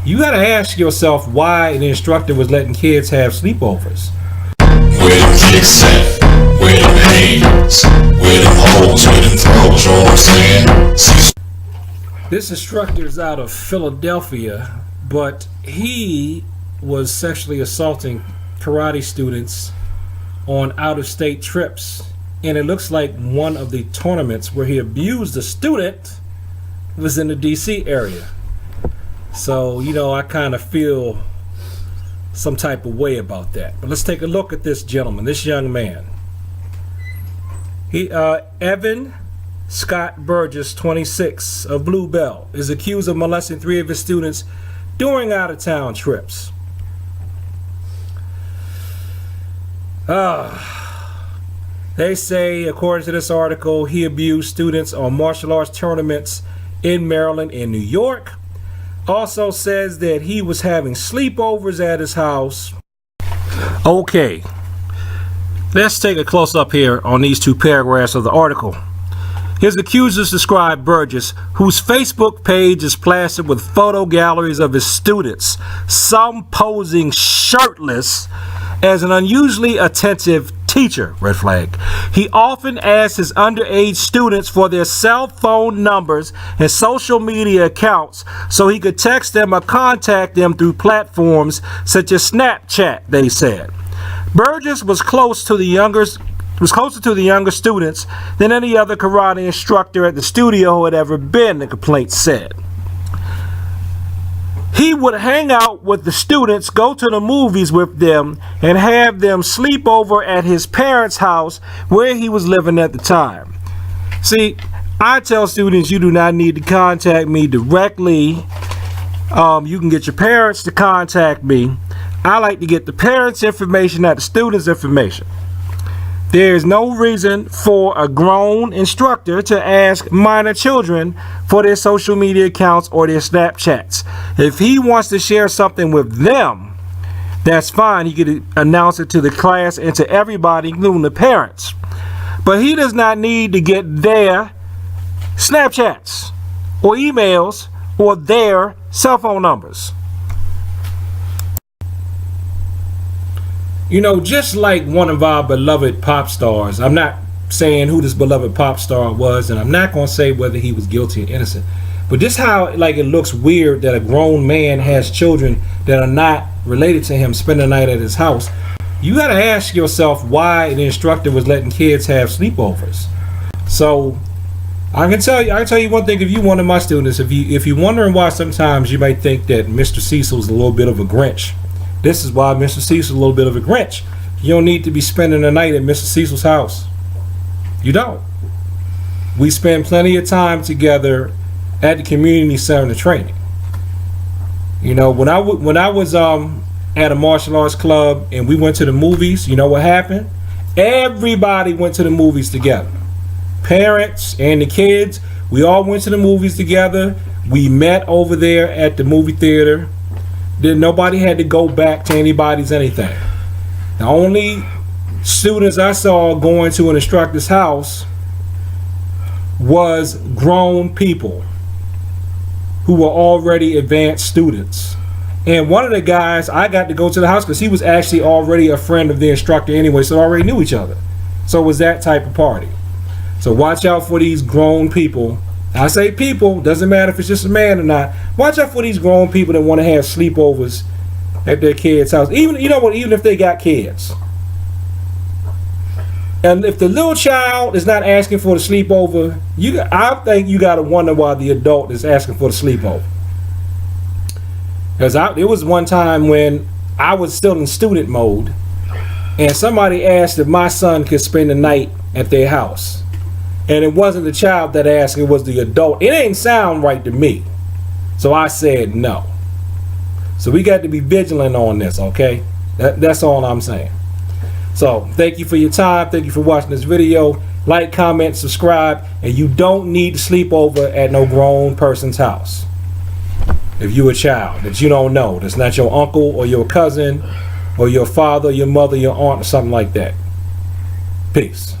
You got to ask yourself why the instructor was letting kids have sleepovers. Where them kicks at? Where them hands? Where them holes? Where them throws? You know what I'm saying? Cecil. This instructor is out of Philadelphia, but he was sexually assaulting karate students on out-of-state trips. And it looks like one of the tournaments where he abused a student was in the DC area. So, I kind of feel some type of way about that. But let's take a look at this gentleman, this young man. Evan Scott Burgess, 26, of Blue Bell, is accused of molesting 3 of his students during out-of-town trips. They say, according to this article, he abused students on martial arts tournaments in Maryland and New York. Also says that he was having sleepovers at his house. Okay, let's take a close up here on these 2 paragraphs of the article. His accusers describe Burgess, whose Facebook page is plastered with photo galleries of his students, some posing shirtless, as an unusually attentive teacher. Red flag. He often asks his underage students for their cell phone numbers and social media accounts so he could text them or contact them through platforms such as Snapchat, they said. Burgess was closer to the younger students than any other karate instructor at the studio had ever been, the complaint said. He would hang out with the students, go to the movies with them, and have them sleep over at his parents' house where he was living at the time. See, I tell students you do not need to contact me directly. You can get your parents to contact me. I like to get the parents' information, not the students' information. There is no reason for a grown instructor to ask minor children for their social media accounts or their Snapchats. If he wants to share something with them, that's fine. He could announce it to the class and to everybody, including the parents. But he does not need to get their Snapchats or emails or their cell phone numbers. Just like one of our beloved pop stars, I'm not saying who this beloved pop star was, and I'm not going to say whether he was guilty or innocent, but just how it looks weird that a grown man has children that are not related to him spend the night at his house. You got to ask yourself why the instructor was letting kids have sleepovers. So I can tell you one thing. If you're one of my students, if you're wondering why sometimes you might think that Mr. Cecil's a little bit of a Grinch, this is why Mr. Cecil's a little bit of a Grinch. You don't need to be spending the night at Mr. Cecil's house. You don't. We spend plenty of time together at the community center training. When I was at a martial arts club and we went to the movies, you know what happened? Everybody went to the movies together. Parents and the kids, we all went to the movies together. We met over there at the movie theater. Then nobody had to go back to anybody's anything. The only students I saw going to an instructor's house was grown people who were already advanced students. And one of the guys, I got to go to the house because he was actually already a friend of the instructor anyway, so they already knew each other. So it was that type of party. So watch out for these grown people. I say people, doesn't matter if it's just a man or not. Watch out for these grown people that want to have sleepovers at their kids' house. Even if they got kids. And if the little child is not asking for the sleepover, I think you got to wonder why the adult is asking for the sleepover. Because it was one time when I was still in student mode, and somebody asked if my son could spend the night at their house. And it wasn't the child that asked, it was the adult. It ain't sound right to me. So I said no. So we got to be vigilant on this, okay? That's all I'm saying. So thank you for your time. Thank you for watching this video. Like, comment, subscribe. And you don't need to sleep over at no grown person's house. If you're a child that you don't know, that's not your uncle or your cousin or your father, your mother, your aunt, or something like that. Peace.